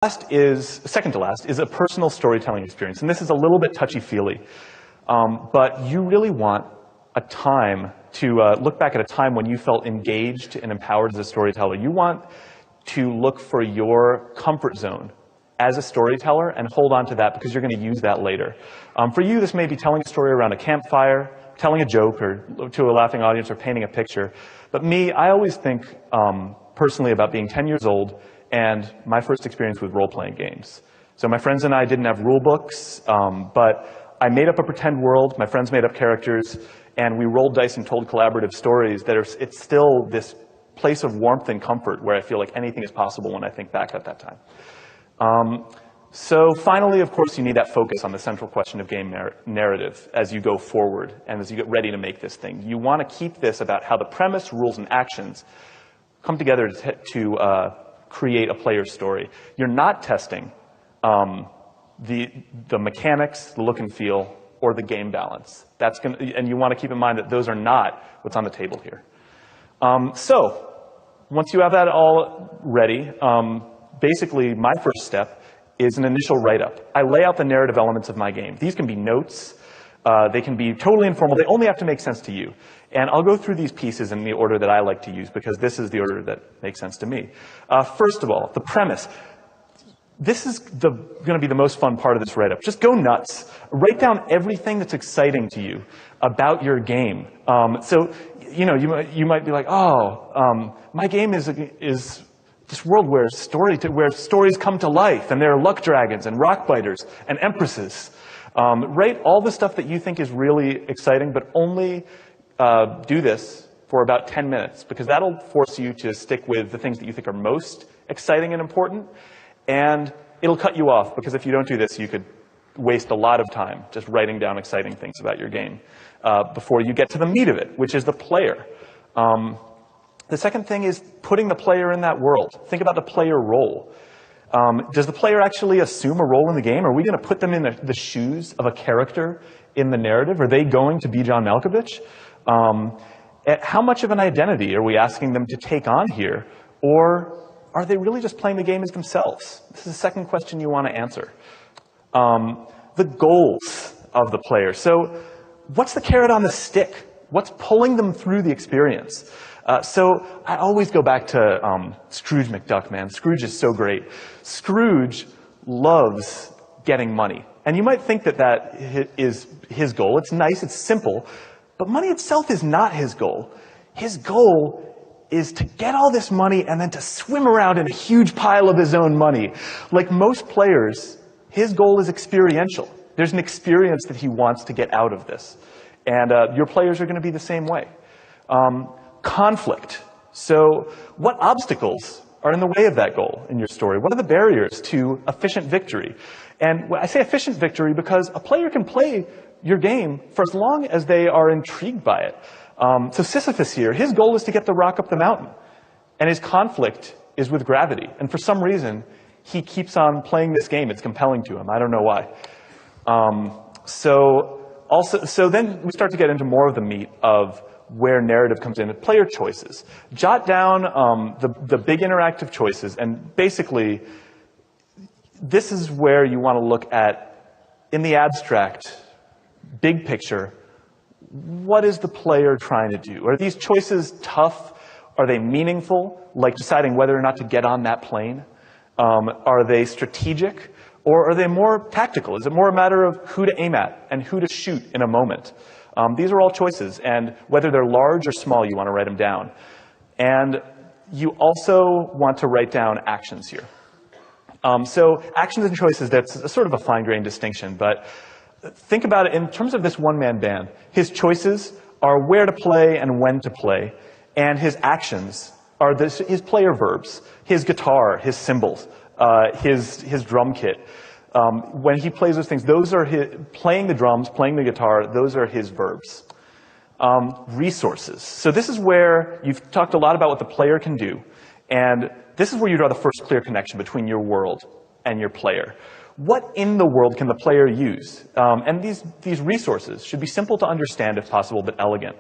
Second to last, is a personal storytelling experience. And this is a little bit touchy-feely. But you really want a time to look back at a time when you felt engaged and empowered as a storyteller. You want to look for your comfort zone as a storyteller and hold on to that because you're going to use that later. For you, this may be telling a story around a campfire, telling a joke or to a laughing audience, or painting a picture. But me, I always think personally about being 10 years old and my first experience with role-playing games. So my friends and I didn't have rule books, but I made up a pretend world, my friends made up characters, and we rolled dice and told collaborative stories that it's still this place of warmth and comfort where I feel like anything is possible when I think back at that time. So finally, of course, you need that focus on the central question of game narrative as you go forward and as you get ready to make this thing. You want to keep this about how the premise, rules, and actions come together to create a player's story. You're not testing the mechanics, the look and feel, or the game balance. And you want to keep in mind that those are not what's on the table here. So once you have that all ready, basically my first step is an initial write-up. I lay out the narrative elements of my game. These can be notes. They can be totally informal. They only have to make sense to you. And I'll go through these pieces in the order that I like to use because this is the order that makes sense to me. First of all, the premise. This is going to be the most fun part of this write-up. Just go nuts. Write down everything that's exciting to you about your game. So, you know, you might be like, oh, my game is this world where stories come to life, and there are luck dragons and rock biters and empresses. Write all the stuff that you think is really exciting, but only do this for about 10 minutes, because that'll force you to stick with the things that you think are most exciting and important, and it'll cut you off, because if you don't do this, you could waste a lot of time just writing down exciting things about your game before you get to the meat of it, which is the player. The second thing is putting the player in that world. Think about the player role. Does the player actually assume a role in the game? Are we going to put them in the shoes of a character in the narrative? Are they going to be John Malkovich? How much of an identity are we asking them to take on here? Or are they really just playing the game as themselves? This is the second question you want to answer. The goals of the player. So what's the carrot on the stick? What's pulling them through the experience? So I always go back to Scrooge McDuck, man. Scrooge is so great. Scrooge loves getting money. And you might think that that is his goal. It's nice, it's simple. But money itself is not his goal. His goal is to get all this money and then to swim around in a huge pile of his own money. Like most players, his goal is experiential. There's an experience that he wants to get out of this. And your players are going to be the same way. Conflict. So what obstacles are in the way of that goal in your story? What are the barriers to efficient victory? And I say efficient victory because a player can play your game for as long as they are intrigued by it. So Sisyphus here, his goal is to get the rock up the mountain. And his conflict is with gravity. And for some reason, he keeps on playing this game. It's compelling to him. I don't know why. So then we start to get into more of the meat of where narrative comes in, player choices. Jot down the big interactive choices, and basically, this is where you want to look at, in the abstract, big picture, what is the player trying to do? Are these choices tough? Are they meaningful, like deciding whether or not to get on that plane? Are they strategic? Or are they more tactical? Is it more a matter of who to aim at and who to shoot in a moment? These are all choices, and whether they're large or small, you want to write them down. And you also want to write down actions here. So actions and choices, that's a sort of a fine-grained distinction, but think about it in terms of this one-man band. His choices are where to play and when to play, and his actions are his player verbs, his guitar, his cymbals, his drum kit. When he plays those things, those are playing the drums, playing the guitar, those are his verbs. Resources. So this is where you've talked a lot about what the player can do, and this is where you draw the first clear connection between your world and your player. What in the world can the player use? And these resources should be simple to understand if possible, but elegant.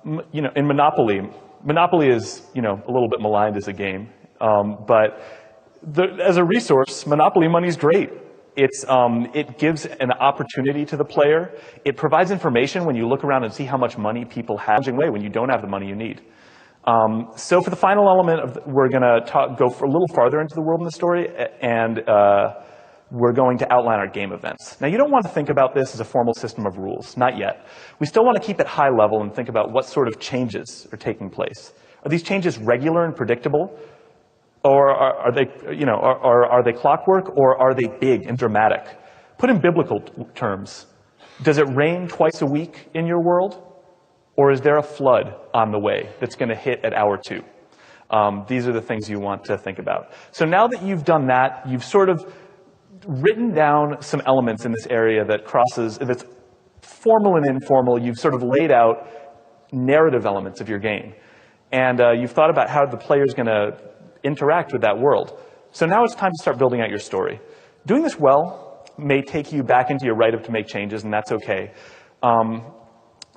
In Monopoly is, a little bit maligned as a game, but as a resource, Monopoly money is great. It gives an opportunity to the player. It provides information when you look around and see how much money people have in a way when you don't have the money you need. So for the final element, we're going to go for a little farther into the world in the story, and we're going to outline our game events. Now, you don't want to think about this as a formal system of rules, not yet. We still want to keep it high level and think about what sort of changes are taking place. Are these changes regular and predictable? Or are they clockwork, or are they big and dramatic? Put in biblical terms, does it rain twice a week in your world? Or is there a flood on the way that's going to hit at hour 2? These are the things you want to think about. So now that you've done that, you've sort of written down some elements in this area that crosses, if it's formal and informal, you've sort of laid out narrative elements of your game. And you've thought about how the player's going to interact with that world. So now it's time to start building out your story. Doing this well may take you back into your right to make changes, and that's okay.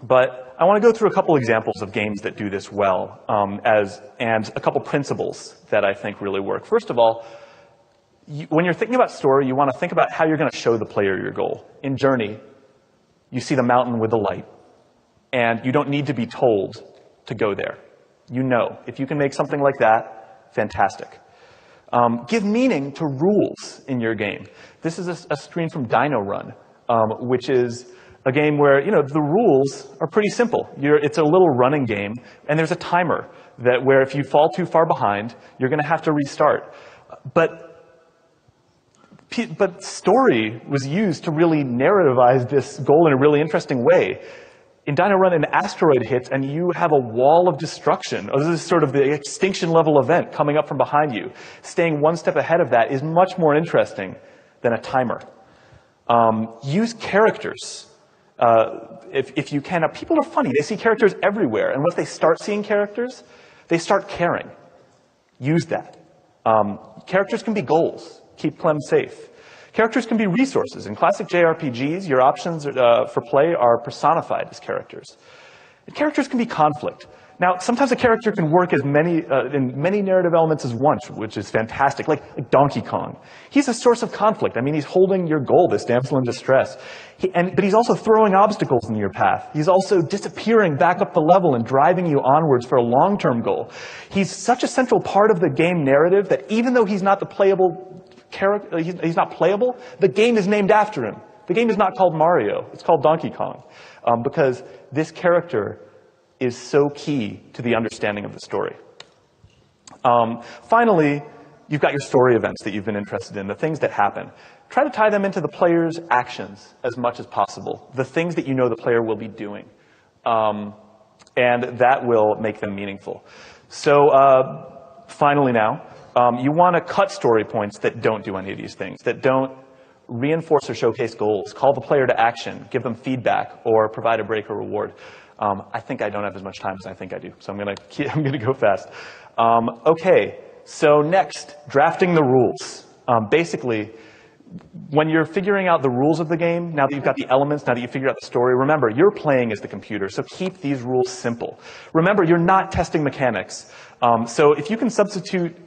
But I want to go through a couple examples of games that do this well, and a couple principles that I think really work. First of all, when you're thinking about story, you want to think about how you're going to show the player your goal. In Journey, you see the mountain with the light, and you don't need to be told to go there. You know, if you can make something like that, fantastic. Give meaning to rules in your game. This is a screen from Dino Run, which is a game where, the rules are pretty simple. It's a little running game, and there's a timer where if you fall too far behind, you're going to have to restart. But story was used to really narrativize this goal in a really interesting way. In Dino Run, an asteroid hits, and you have a wall of destruction. This is sort of the extinction level event coming up from behind you. Staying one step ahead of that is much more interesting than a timer. Use characters. If you can. People are funny. They see characters everywhere. And once they start seeing characters, they start caring. Use that. Characters can be goals. Keep Clem safe. Characters can be resources. In classic JRPGs, your options for play are personified as characters. And characters can be conflict. Now, sometimes a character can work as in many narrative elements as once, which is fantastic, like Donkey Kong. He's a source of conflict. I mean, he's holding your goal, this damsel in distress. But he's also throwing obstacles in your path. He's also disappearing back up the level and driving you onwards for a long-term goal. He's such a central part of the game narrative that even though he's not the playable character, he's not playable, the game is named after him. The game is not called Mario. It's called Donkey Kong. Because this character is so key to the understanding of the story. Finally, you've got your story events that you've been interested in, the things that happen. Try to tie them into the player's actions as much as possible, the things that you know the player will be doing. And that will make them meaningful. So finally now, you want to cut story points that don't do any of these things, that don't reinforce or showcase goals, call the player to action, give them feedback, or provide a break or reward. I think I don't have as much time as I think I do, so I'm going to go fast. Okay, so next, drafting the rules. Basically, when you're figuring out the rules of the game, now that you've got the elements, now that you figure out the story, remember, you're playing as the computer, so keep these rules simple. Remember, you're not testing mechanics. So if you can substitute,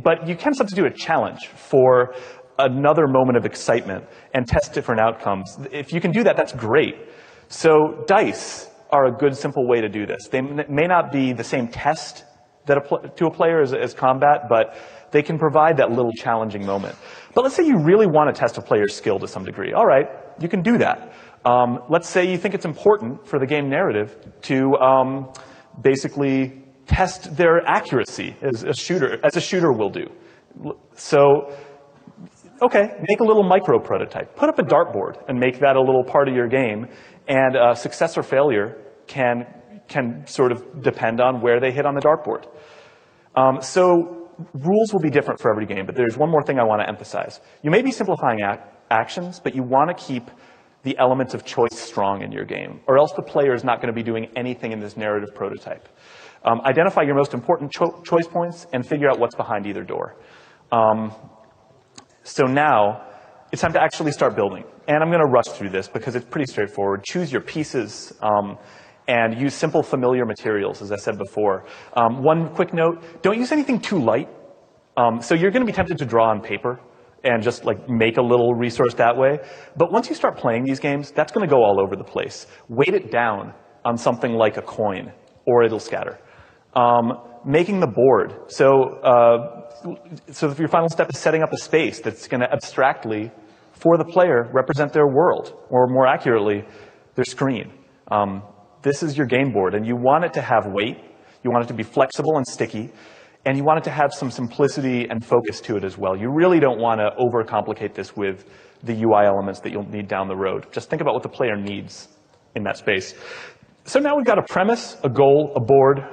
but you can substitute a challenge for another moment of excitement and test different outcomes. If you can do that, that's great. So dice are a good, simple way to do this. They may not be the same test to a player as combat, but they can provide that little challenging moment. But let's say you really want to test a player's skill to some degree. All right, you can do that. Let's say you think it's important for the game narrative to basically test their accuracy as a shooter will do. So, okay, make a little micro prototype. Put up a dartboard and make that a little part of your game. And success or failure can sort of depend on where they hit on the dartboard. So rules will be different for every game, but there's one more thing I want to emphasize. You may be simplifying actions, but you want to keep the elements of choice strong in your game, or else the player is not going to be doing anything in this narrative prototype. Identify your most important choice points and figure out what's behind either door. So now, it's time to actually start building. And I'm going to rush through this because it's pretty straightforward. Choose your pieces and use simple, familiar materials, as I said before. One quick note, don't use anything too light. So you're going to be tempted to draw on paper and just like make a little resource that way. But once you start playing these games, that's going to go all over the place. Weight it down on something like a coin, or it'll scatter. Making the board. So if your final step is setting up a space that's going to abstractly, for the player, represent their world, or more accurately, their screen. This is your game board, and you want it to have weight. You want it to be flexible and sticky. And you want it to have some simplicity and focus to it as well. You really don't want to overcomplicate this with the UI elements that you'll need down the road. Just think about what the player needs in that space. So now we've got a premise, a goal, a board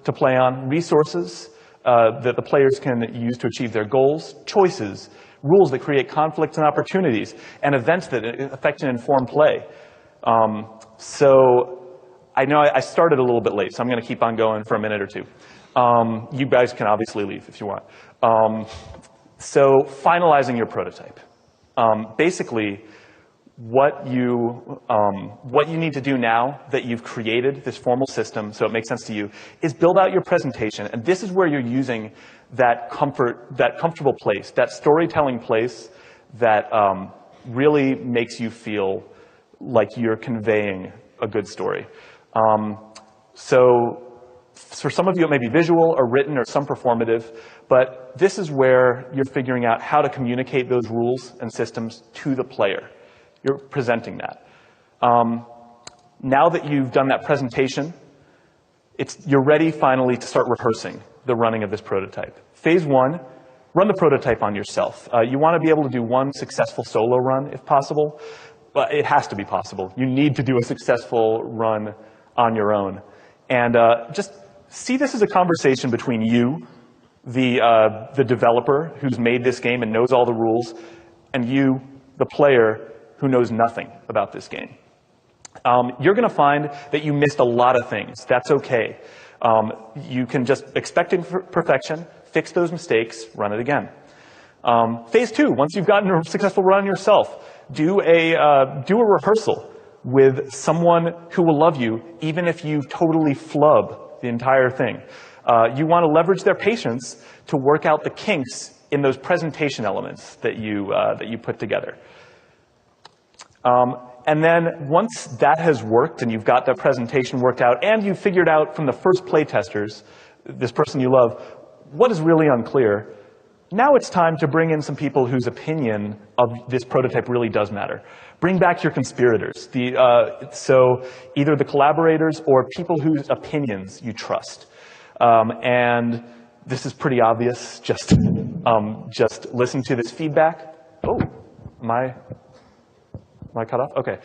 to play on, resources that the players can use to achieve their goals, choices, rules that create conflicts and opportunities, and events that affect and inform play. So I know I started a little bit late, so I'm going to keep on going for a minute or two. You guys can obviously leave if you want. So finalizing your prototype. Basically, what you need to do now that you've created this formal system so it makes sense to you is build out your presentation. And this is where you're using that comfortable place, that storytelling place that really makes you feel like you're conveying a good story. So for some of you, it may be visual or written or some performative, but this is where you're figuring out how to communicate those rules and systems to the player. You're presenting that. Now that you've done that presentation, you're ready finally to start rehearsing the running of this prototype. Phase one, run the prototype on yourself. You want to be able to do one successful solo run if possible, but it has to be possible. You need to do a successful run on your own. And just see this as a conversation between you, the developer who's made this game and knows all the rules, and you, the player, who knows nothing about this game. You're going to find that you missed a lot of things. That's okay. You can just expect perfection, fix those mistakes, run it again. Phase two, once you've gotten a successful run yourself, do a rehearsal with someone who will love you, even if you totally flub the entire thing. You want to leverage their patience to work out the kinks in those presentation elements that you put together. And then once that has worked and you've got that presentation worked out and you've figured out from the first playtesters, this person you love, what is really unclear, now it's time to bring in some people whose opinion of this prototype really does matter. Bring back your conspirators, so either the collaborators or people whose opinions you trust. And this is pretty obvious. Just listen to this feedback. Oh, am I cut off? Okay.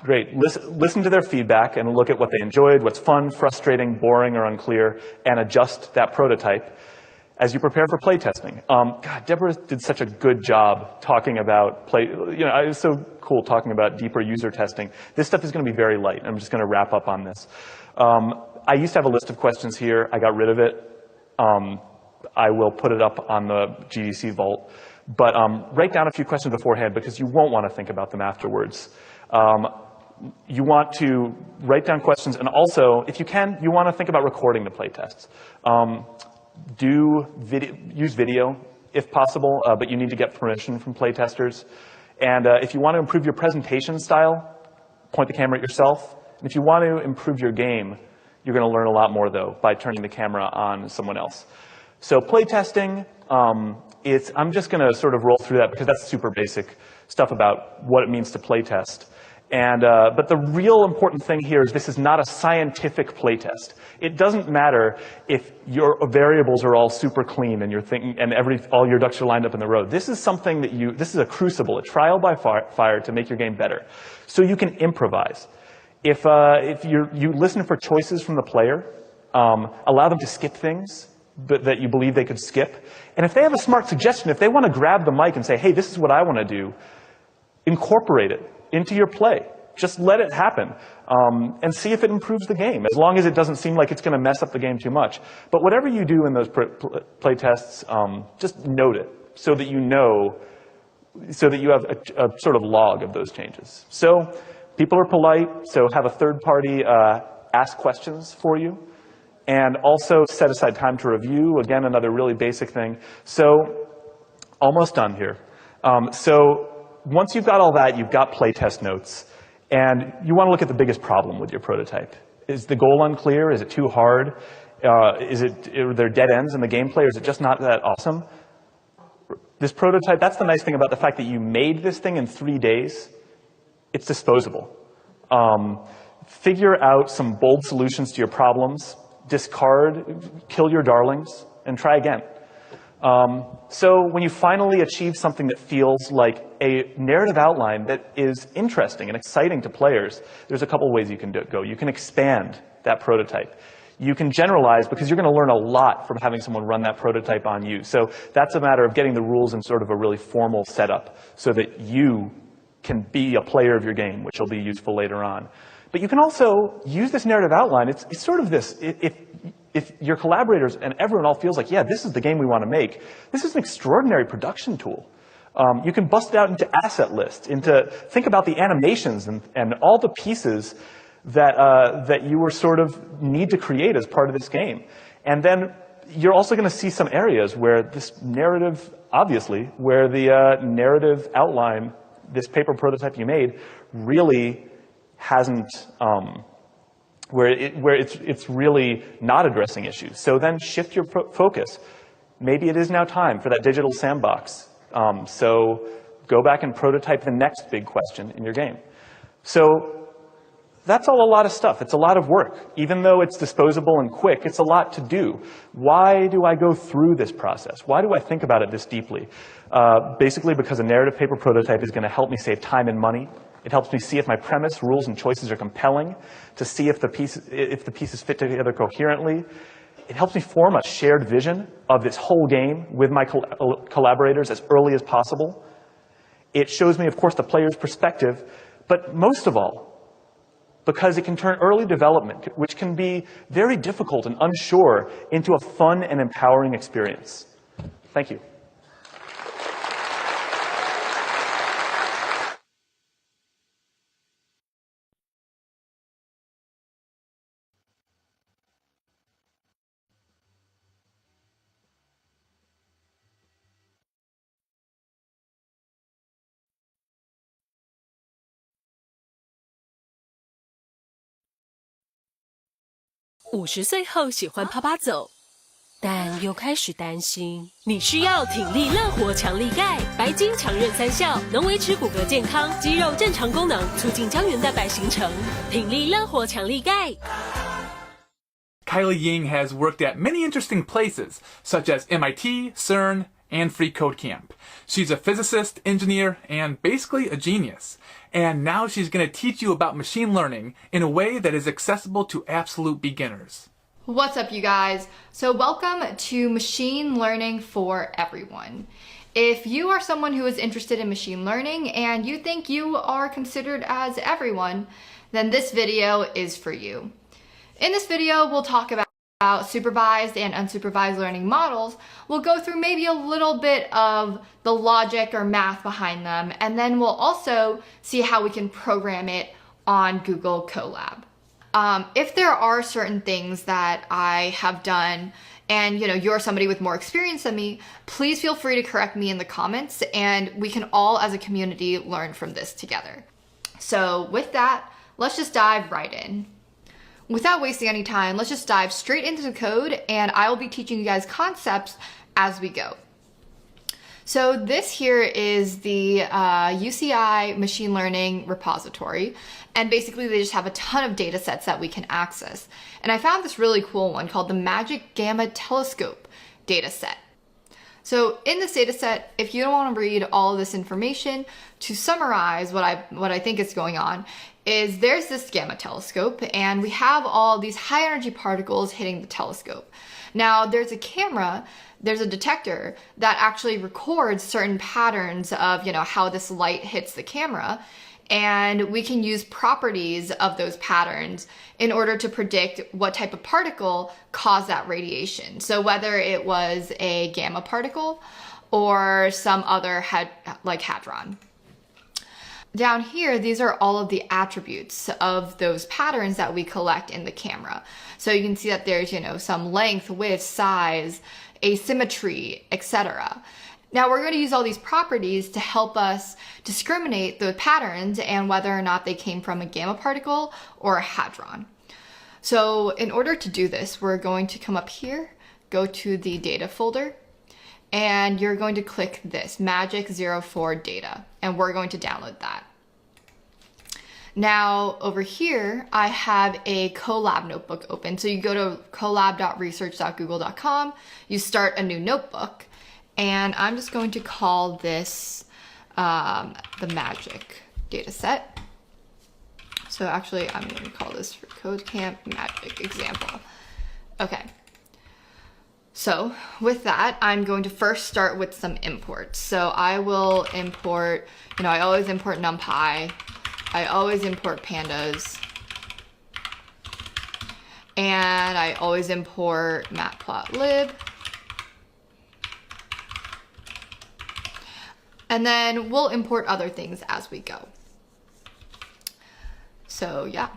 Great. Listen to their feedback and look at what they enjoyed, what's fun, frustrating, boring, or unclear, and adjust that prototype as you prepare for playtesting. God, Deborah did such a good job talking about it was so cool talking about deeper user testing. This stuff is going to be very light. I'm just going to wrap up on this. I used to have a list of questions here. I got rid of it. I will put it up on the GDC Vault. But write down a few questions beforehand because you won't want to think about them afterwards. You want to write down questions, and also, if you can, you want to think about recording the playtests. Use video if possible, but you need to get permission from playtesters. And if you want to improve your presentation style, point the camera at yourself. And if you want to improve your game, you're going to learn a lot more, though, by turning the camera on someone else. So playtesting, I'm just going to sort of roll through that because that's super basic stuff about what it means to playtest. But the real important thing here is this is not a scientific playtest. It doesn't matter if your variables are all super clean and you're thinking and all your ducks are lined up in the row. This is something this is a crucible, a trial by fire to make your game better. So you can improvise. If you listen for choices from the player, allow them to skip things that you believe they could skip. And if they have a smart suggestion, if they want to grab the mic and say, hey, this is what I want to do, incorporate it into your play. Just let it happen and see if it improves the game, as long as it doesn't seem like it's going to mess up the game too much. But whatever you do in those play tests, just note it so that you know, so that you have a sort of log of those changes. So people are polite, so have a third party ask questions for you. And also set aside time to review, again, another really basic thing. So almost done here. So once you've got all that, you've got playtest notes, and you want to look at the biggest problem with your prototype. Is the goal unclear? Is it too hard? Are there dead ends in the gameplay, or is it just not that awesome? This prototype, that's the nice thing about the fact that you made this thing in 3 days. It's disposable. Figure out some bold solutions to your problems, discard, kill your darlings, and try again. So when you finally achieve something that feels like a narrative outline that is interesting and exciting to players, there's a couple ways you can go. You can expand that prototype. You can generalize, because you're going to learn a lot from having someone run that prototype on you. So that's a matter of getting the rules in sort of a really formal setup so that you can be a player of your game, which will be useful later on. But you can also use this narrative outline. It's sort of this, if your collaborators and everyone all feels like, yeah, this is the game we want to make, this is an extraordinary production tool. You can bust it out into asset lists, think about the animations and all the pieces that you were sort of need to create as part of this game. And then you're also going to see some areas where this narrative, obviously, where the narrative outline, this paper prototype you made, really hasn't, where it's really not addressing issues. So then shift your focus. Maybe it is now time for that digital sandbox. So go back and prototype the next big question in your game. So that's all a lot of stuff. It's a lot of work. Even though it's disposable and quick, it's a lot to do. Why do I go through this process? Why do I think about it this deeply? Basically because a narrative paper prototype is going to help me save time and money. It helps me see if my premise, rules, and choices are compelling, to see if the pieces fit together coherently. It helps me form a shared vision of this whole game with my collaborators as early as possible. It shows me, of course, the player's perspective, but most of all, because it can turn early development, which can be very difficult and unsure, into a fun and empowering experience. Thank you.50岁后喜欢趴趴走，但又开始担心。你需要挺力乐活强力钙，白金强韧3效，能维持骨骼健康、肌肉正常功能，促进胶原蛋白形成。挺力乐活强力钙。Kylie Ying has worked at many interesting places, such as MIT, CERN, and Free Code Camp. She's a physicist, engineer, and basically a genius. And now she's going to teach you about machine learning in a way that is accessible to absolute beginners. What's up, you guys? So welcome to Machine Learning for Everyone. If you are someone who is interested in machine learning and you think you are considered as everyone, then this video is for you. In this video, we'll talk about supervised and unsupervised learning models. We'll go through maybe a little bit of the logic or math behind them, and then we'll also see how we can program it on Google Colab. If there are certain things that I have done and you're somebody with more experience than me, please feel free to correct me in the comments, and we can all as a community learn from this together. So with that, let's just dive right in. Without wasting any time, let's just dive straight into the code, and I will be teaching you guys concepts as we go. So this here is the UCI machine learning repository, and basically they just have a ton of data sets that we can access. And I found this really cool one called the Magic Gamma Telescope data set. So in this data set, if you don't want to read all of this information, to summarize what I think is going on, is there's this gamma telescope, and we have all these high energy particles hitting the telescope. Now there's a camera, there's a detector that actually records certain patterns of how this light hits the camera, and we can use properties of those patterns in order to predict what type of particle caused that radiation. So whether it was a gamma particle or some other like hadron. down here, these are all of the attributes of those patterns that we collect in the camera. So you can see that there's, you know, some length, width, size, asymmetry, etc. Now we're going to use all these properties to help us discriminate the patterns and whether or not they came from a gamma particle or a hadron. So in order to do this, we're going to come up here, go to the data folder, and you're going to click this Magic 04 data, and we're going to download that. Now over here, I have a Colab notebook open. So you go to colab.research.google.com, you start a new notebook, and I'm just going to call this the Magic dataset. So actually, I'm going to call this for CodeCamp Magic example. Okay. So with that, I'm going to first start with some imports. So I will import, you know, I always import NumPy. I always import pandas. And I always import matplotlib. And then we'll import other things as we go. So yeah.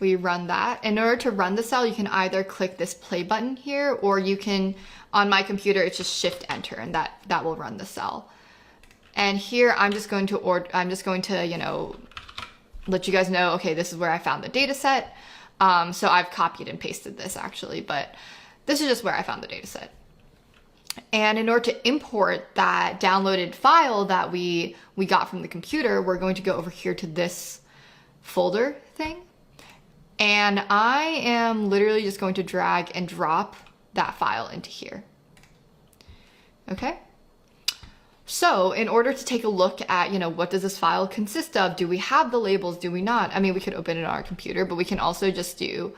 We run that. In order to run the cell, you can either click this play button here, or you can, on my computer, it's just Shift Enter, and that will run the cell. And here, I'm just going to, you know, let you guys know, okay, this is where I found the data set. So I've copied and pasted this actually, but this is just where I found the data set. And in order to import that downloaded file that we got from the computer, we're going to go over here to this folder thing. And I am literally just going to drag and drop that file into here. Okay. So in order to take a look at, you know, what does this file consist of? Do we have the labels? Do we not? I mean, we could open it on our computer, but we can also just do